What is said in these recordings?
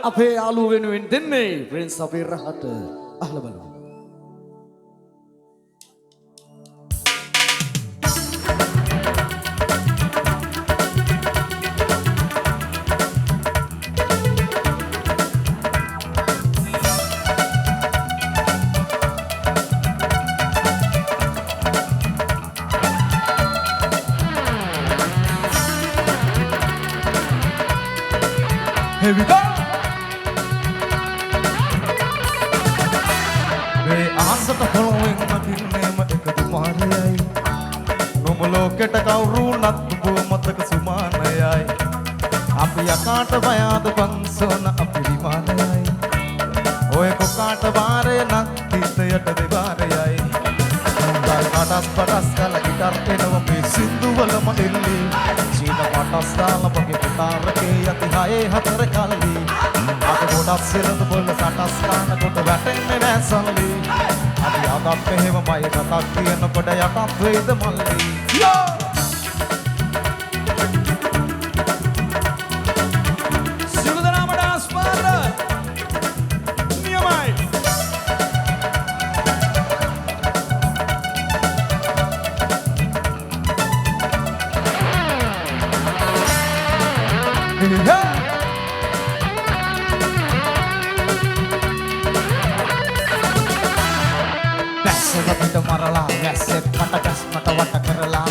අපේ යාළුව වෙනුවෙන් දෙන්නේ ප්‍රින්ස් අපේ රහට අහලා බලමු. Here we go. මේ ආසත පොළොවෙන් නගින්නේම එකදු මාරයයි. නොම ලෝකෙට කවුරු නත්බෝ මතක සුමානයයි. අපි යකාට බයාද පන්සෝන අපි විමානයයි. ඔය කොකාට වාරය නක් තිස්සයට දෙවාරයයි. කටස් පටස් කල ගිටර් එනව මේ සින්දුවලම එල්ලි. සීන පටස් දාලා පගේ පුතාරකේ යති හයේ හතර කල්ලි. අද ගොඩක් සිරඳ බොල්ල සටස් කාන කොට වැටෙන්නේ නෑ සල්ලි. අපි අදත් එහෙමමයි කතාක් කියනකොට යටත් වේද මල්ලි. සියලු දෙනාම ඩාන්ස් පාර නියමයි. Bැස්සට මරලා වැස්සෙත් මට ගැස්මට වට කරලා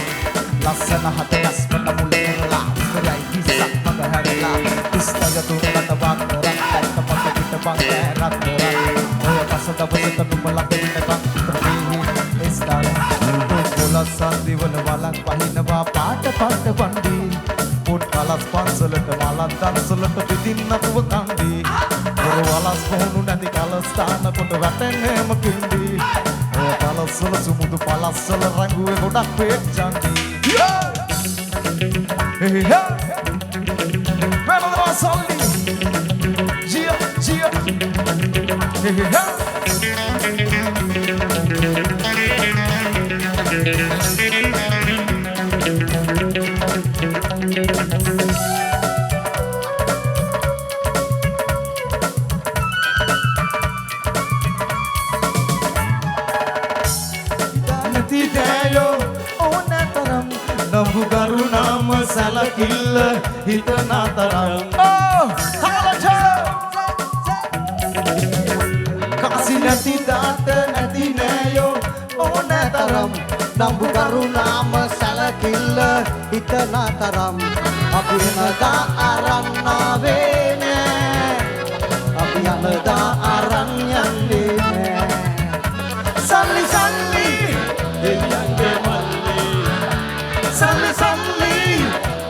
ලස්සන හදයස් මට මුල කරලා ඉස්සරයි කිස්සක් මග හැරලා ඉස්තය තුනකට වක් කරක් පත පිට බං රත් කරක් ඔය පස දවසට නුඹලා දෙන්නකම් ප්‍රේහි ඉස්තර පොලස් සන්දිවල වලක් වහිනවා පාට පාට වන්දි පොත් කලස් පන්සලට මලක් දන්සලට පිටින් නතුව කන්දි පොර වලස් කොහුණු නැති කලස්ථාන කොට වැටෙන්නේම කින්දි ඔය පලස්සල සුමුදු පලස්සල රංගුවේ ගොඩක් පේච්චන්දි Remember Solly Gia Gia Nambu karunam salakil hitna taram Kasi nati dat nati nayo ona taram Nambu karunam salakil hitna taram Api nada aran navene Api nada aran yanne Salli salli Deyange malli Salli salli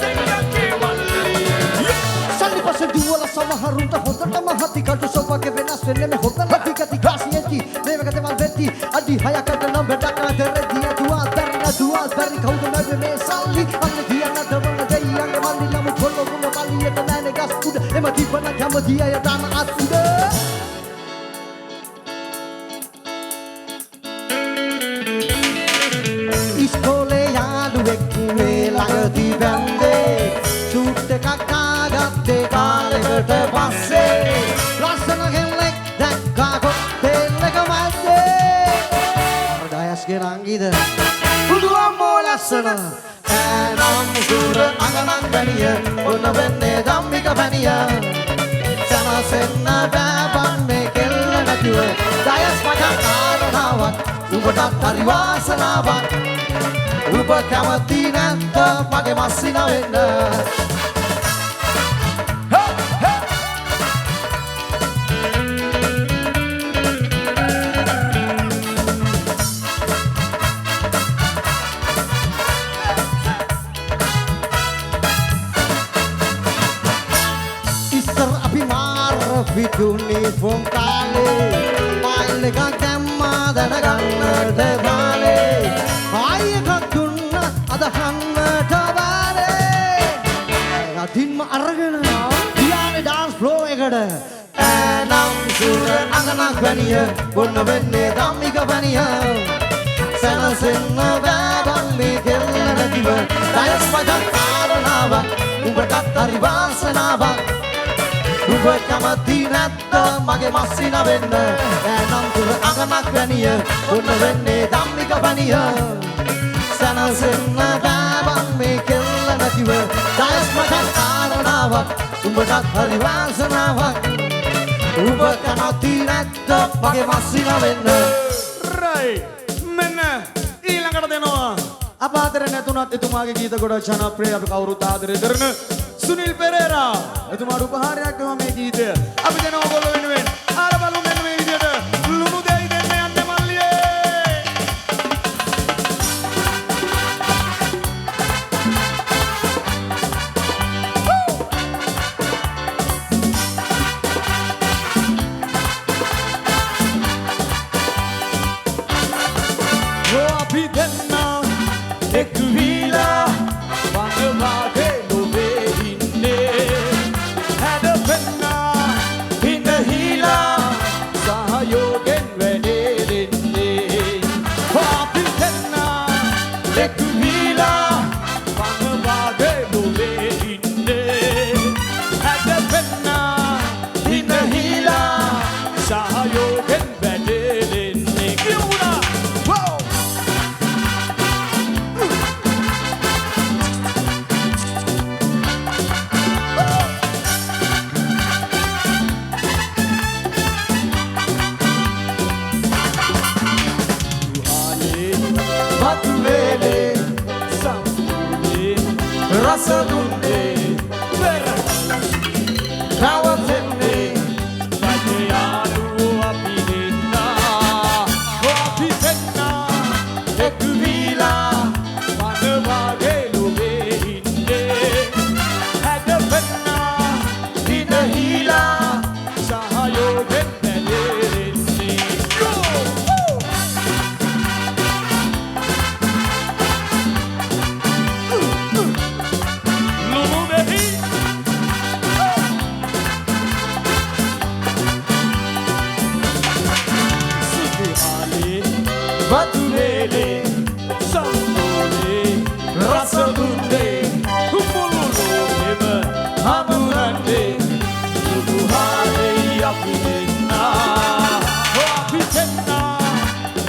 Deyange malli Salli pasen duwala samaharunta hotama hati kadu sopake venas venne me hotana hikati grasienti nevagate malvetti adi hayakata nam bedakna derediya dual darri kaudu nave me salli alle diyana damana deyange malli namu kollo guna maliyata nane gas uda ema dibana jama diya ya dana atuda Iskole yaluwek ළඟදී බැන්දේ shoot එකක් ආගත්තේ කාලෙකට පස්සේ ලස්සන කෙල්ලෙක් දැක්කා cocktail එක මැද්දේ අර ඩයස්ගේ නංගිද බුදු අම්මෝ ලස්සන ඈනම් සුර අඟනන් බැනිය ඔන්න වෙන්නේ ධම්මික බැනිය සනසෙන්න බෑබන් මේ කෙල්ල නැතිව ඩයස් මචං කාරණාවක් උඹටත් හරි වාසනාවක් උඹ කැමති නැත්ද මගේ මස්සින වෙන්න ඉස්සර අපි මාර විදුනිෆෝම් කාලේ මයිල් එකක් දැම්මා දැනගන්නට බාලේ අදහන්නට බාරේ රතින්ම අරගෙන ගියානේ ඩාන්ස් ෆ්ලෝ එකට ඈනම් සුර අඟනක් වැනිය බොන්න වෙන්නේ ධම්මික වැනිය සනසෙන්න බෑබන් මේ කෙල්ල නැතිව ඩයස් මචං කාරණාවක් උඹටත් හරි වාසනාවක් උඹ කැමති නැත්ද මගේ මස්සින වෙන්න ඈනම් තුර අගමක් වැනිය ඔන්න වෙන්නේ ධම්මික පණිය සනසෙන්න බෑවන් මේ කෙල්ල නැතිව දයස් මටත් කාරණාවක් උඹටත් හරි වාසනාවක් උඹ කැමති නැත්ද මගේ මස්සින වෙන්න right මෙන්න ඊළඟට දෙනවා අප ආදරේ නැතුණත් එතුමාගේ ගීත ගොඩක් ජනප්‍රිය අපි කවුරුත් ආදරය කරන සුනිල් පෙරේරා එතුමාට උපහාරයක් දෙනවා මේ ගීතය අපි දෙනවා ඔයගොල්ලෝ වෙනුවෙන් ආර බලමු මෙන්න මේ විදියට ලුණු දෙයි දෙන්න යන්නේ මල්ලියේ අපි දෙන්න එක් වීලා වනවාගේ ලොවේ ඉන්නේ හැඩපෙන්නා හිඳහිලා සහයෝගෙන් වැඩේ දෙන්නේ අපි දෙන්න එක් වීලා වනවාගේ ලොවේ ඉන්නේ හැඩපෙන්නා හිඳහිලා සහයෝගෙන් වැඩේ දෙන්නේ කියුණා Rasadunde, Rawatende, Pateyalu apidena, apidena, ekuvila, manavage love inde, hadapenna, hinahila, sahayogen belerenne. Baturele, Sambole, Rasadunde, Kumululeme, Hamurande, Lubuhare Yapidena, Apitenna,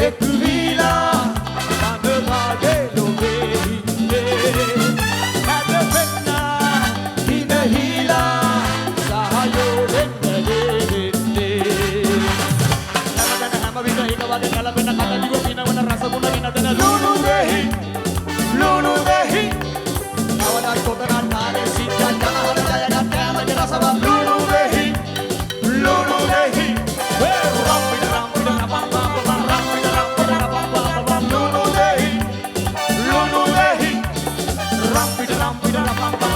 Ekuvila, Manavage Lovehinde, Hadapenna, Hinahila, Sahayogen Bedende. Lulu dehi, lulu dehi. Awalan kotaran tare sita jana hara jaya gatte amage rasava. Lulu dehi, lulu dehi. Rampida rampida rapampa rapam rampida rampida rapampa rapam. Lulu dehi, lulu dehi. Rampida rampida rapampa